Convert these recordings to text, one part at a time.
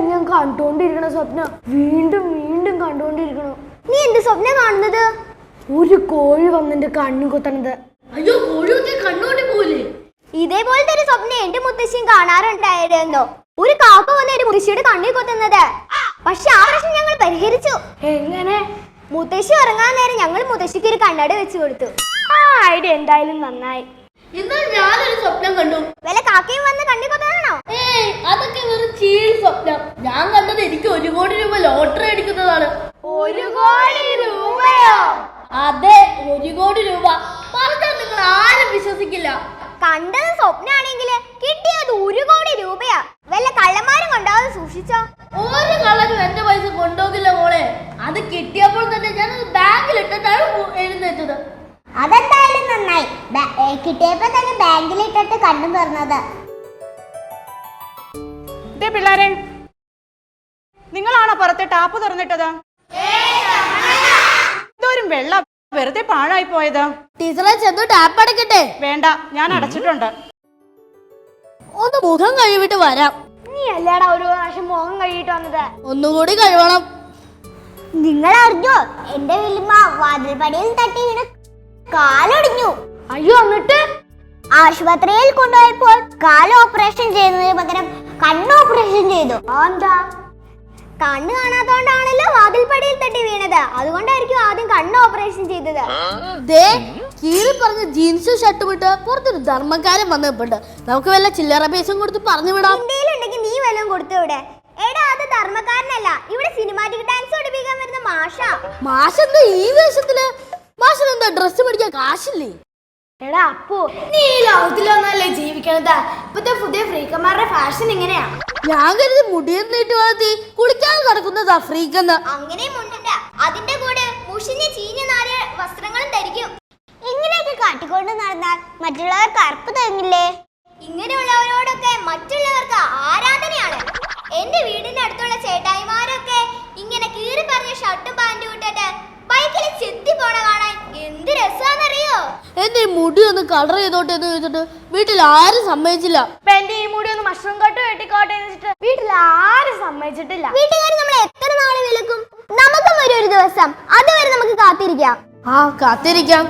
ഞാൻ കണ്ടോണ്ടിരിക്കണ സ്വപ്നം വീണ്ടും വീണ്ടും കണ്ടോണ്ടിരിക്കണു. നീ എന്ത് സ്വപ്നം കാണുന്നത്? ഒരു കോഴി വന്നെന്റെ കണ്ണു കുത്തണത്. അയ്യോ, കോഴി കണ്ണോണ്ടി പോലെ. ഇതേപോലത്തെ ഒരു സ്വപ്നം എന്റെ മുത്തശ്ശിയും കാണാറുണ്ടായിരുന്നോ. ഒരു കാക്ക വന്ന് എന്റെ മുത്തശ്ശിയുടെ കണ്ണിൽ കുത്തുന്നത്. പക്ഷെ ആ പ്രശ്നം ഞങ്ങൾ പരിഹരിച്ചു. എങ്ങനെ? മുത്തശ്ശി ഉറങ്ങാൻ നേരം ഞങ്ങൾ മുത്തശ്ശിക്ക് ഒരു കണ്ണട വെച്ച് കൊടുത്തു. ആ ഐഡിയ എന്തായാലും നന്നായി. എന്നാൽ ഞാനൊരു സ്വപ്നം കണ്ടു. വല്ല കാക്കയും വന്ന് കണ്ണി കൊത്താനാണോ? അതൊക്കെ വെറും ചീൾ സ്വപ്നം. ഞാൻ കണ്ടത് എനിക്ക് 1 കോടി രൂപ ലോട്ടറി അടിക്കുന്നതാണ്. 1 കോടി രൂപയോ? അതെ, 1 കോടി രൂപ. പറഞ്ഞാൽ നിങ്ങൾ ആരും വിശ്വസിക്കില്ല. കണ്ടത് സ്വപ്നാണെങ്കിൽ കിട്ടിയത് 1 കോടി രൂപയാ. വല്ല കള്ളന്മാരും കൊണ്ടാവും, സൂക്ഷിച്ചോ. ഒരു കള്ളനും എന്റെ പൈസ കൊണ്ടുപോകില്ല മോളെ. അത് കിട്ടിയപ്പോൾ തന്നെ ഞാൻ ബാങ്കിൽ ഇട്ടിട്ടാണ് എഴുന്നേറ്റത്. അതെന്തായാലും നന്നായി. കിട്ടിയപ്പോ തന്നെ ബാങ്കിൽ ഇട്ടിട്ട് കണ്ണു തുറന്നത്. പിള്ളേരെ, നിങ്ങളാണോ പുറത്തെ ടാപ്പ് തുറന്നിട്ടത്? എന്തോരും വെള്ളം വെറുതെ പാഴായി പോയത്. ടീച്ചറെ, ചെന്ന് ടാപ്പ് അടയ്ക്കട്ടെ? വേണ്ട, ഞാൻ അടച്ചിട്ടുണ്ട്. ഒന്ന് മുഖം കഴുകിട്ട് വരാം. നീ അല്ലേടാ ഒരു പ്രാവശ്യം മുഖം കഴുകിട്ട് വന്നത്? ഒന്നുകൂടി കഴുകണം. നിങ്ങൾ അറിഞ്ഞോ, എന്റെ വല്യമ്മ വാതിൽപ്പടിയിൽ തട്ടി വീണ് കാലൊടിഞ്ഞു. അയ്യോ, എന്നിട്ട് ആശുപത്രിയിൽ കൊണ്ടുപോയപ്പോൾ കാല് ഓപ്പറേഷൻ ചെയ്യുന്നതിന് പകരം കണ്ണ് ഓപ്പറേഷൻ ചെയ്തു. എന്താ? കണ്ണ് കാണാത്തോണ്ടാണല്ലോ വാതിൽപ്പടിയിൽ തട്ടി വീണത്. അതുകൊണ്ടായിരിക്കും ആദ്യം കണ്ണ് ഓപ്പറേഷൻ ചെയ്തത്. കീറി പറഞ്ഞ ജീൻസും ഷർട്ടും ഇട്ട് പുറത്തൊരു ധർമ്മക്കാരൻ വന്നിട്ടുണ്ട്. നമുക്ക് വല്ല ചില്ലറ പൈസയും കൊടുത്ത് പറഞ്ഞു വിടാം. ഇന്ത്യയിലുണ്ടെങ്കിൽ നീ വല്ലതും കൊടുത്തു ഇവിടെ. എടാ, അത് ധർമ്മക്കാരനല്ല, ഇവിടെ സിനിമാറ്റിക് ഡാൻസ് പഠിപ്പിക്കാൻ വരുന്ന മാഷാ. മാഷെന്താ ഈ വേഷത്തില്? മാഷിനെന്താ ഡ്രസ് മേടിക്കാൻ കാശില്ലേ? എടാ അപ്പു, നീ ഈ ലോകത്തിലൊന്നല്ലേ ജീവിക്കണത്? ഇപ്പത്തെ പുതിയ ഫ്രീക്കന്മാരുടെ ഫാഷൻ ഇങ്ങനെയാ. ഞാൻ കരുതി മുടിയും നീട്ടി വളർത്തി കുളിക്കാൻ കിടക്കുന്നത് അഫ്രീക്കെന്ന്. അങ്ങനെയും ഉണ്ടല്ല. അതിന്റെ കൂടെ മുഷിഞ്ഞ ചീഞ്ഞ നാല് വസ്ത്രങ്ങളും ധരിക്കും. ഇങ്ങനെയൊക്കെ കാട്ടിക്കൊണ്ട് നടന്നാൽ മറ്റുള്ളവർ കറുപ്പ് തങ്ങില്ലേ? ഇങ്ങനെയുള്ളവരോടൊക്കെ മറ്റുള്ളവർക്ക് ആരാധനയാണ്. എന്റെ വീടിന്റെ അടുത്തുള്ള ചേട്ടായിമാരൊക്കെ ഇങ്ങനെ കീറി പറഞ്ഞ ഷർട്ടും പാന്റും ഇട്ടിട്ട് ബൈക്കിൽ ചെത്തി പോണ കാണാൻ എന്ത് രസാന്നറിയോ? എന്റെ ഈ മുടി ഒന്ന് കളർ ചെയ്തോട്ടെ എന്ന് ചോദിച്ചിട്ട് വീട്ടിൽ ആരും സമ്മതിച്ചില്ല. എന്റെ ഈ മുടി ഒന്ന് മഷ്റൂം കട്ട് വെട്ടിക്കോട്ടെ എന്ന് വെച്ചിട്ട് വീട്ടിൽ ആരും സമ്മതിച്ചിട്ടില്ല. വീട്ടുകാർ നമ്മളെ എത്ര നാള് വിലക്കും? നമുക്കും വരും ഒരു ദിവസം. അതുവരെ നമുക്ക് കാത്തിരിക്കാം. കാത്തിരിക്കാം.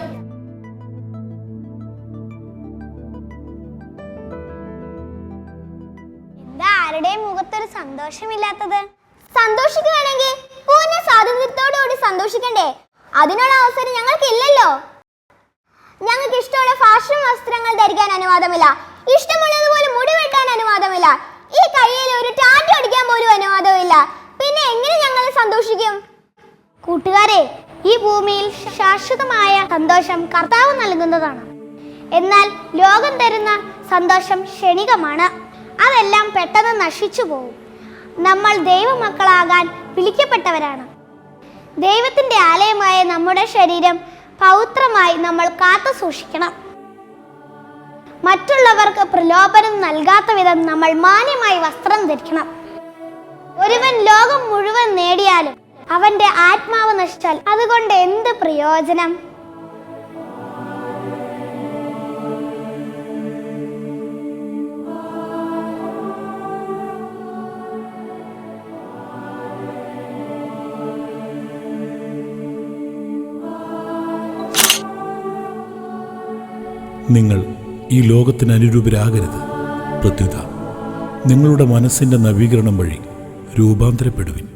എന്താ ആരുടെയും മുഖത്തൊരു സന്തോഷമില്ലാത്തത്? സന്തോഷിക്കുകയാണെങ്കിൽ പൂർണ്ണ സ്വാതന്ത്ര്യത്തോടുകൂടി സന്തോഷിക്കണ്ടേ? അതിനുള്ള അവസരം ഞങ്ങൾക്കില്ലല്ലോ. ഞങ്ങൾക്ക് ഇഷ്ടമുള്ള ഫാഷൻ വസ്ത്രങ്ങൾ ധരിക്കാൻ അനുവാദമില്ല. ഇഷ്ടമുള്ളതുപോലെ മുടി വെട്ടാൻ അനുവാദമില്ല. ഈ കയ്യിൽ ഒരു ടാറ്റു അടിക്കാൻ പോലും അനുവാദമില്ല. പിന്നെ എങ്ങനെ ഞങ്ങൾ സന്തോഷിക്കും? കൂട്ടുകാരെ, ഈ ഭൂമിയിൽ ശാശ്വതമായ സന്തോഷം കർത്താവ് നൽകുന്നതാണ്. എന്നാൽ ലോകം തരുന്ന സന്തോഷം ക്ഷണികമാണ്. അതെല്ലാം പെട്ടെന്ന് നശിച്ചു പോകും. നമ്മൾ ദൈവമക്കളാകാൻ വിളിക്കപ്പെട്ടവരാണ്. ദൈവത്തിന്റെ ആലയമായ നമ്മുടെ ശരീരം പവിത്രമായി നമ്മൾ കാത്തു സൂക്ഷിക്കണം. മറ്റുള്ളവർക്ക് പ്രലോഭനം നൽകാത്ത വിധം നമ്മൾ മാന്യമായി വസ്ത്രം ധരിക്കണം. ഒരുവൻ ലോകം മുഴുവൻ നേടിയാലും അവന്റെ ആത്മാവ് നശിച്ചാൽ അതുകൊണ്ട് എന്ത് പ്രയോജനം? നിങ്ങൾ ഈ ലോകത്തിന് അനുരൂപരാകരുത്. പ്രത്യുത നിങ്ങളുടെ മനസ്സിൻ്റെ നവീകരണം വഴി രൂപാന്തരപ്പെടുവിൻ.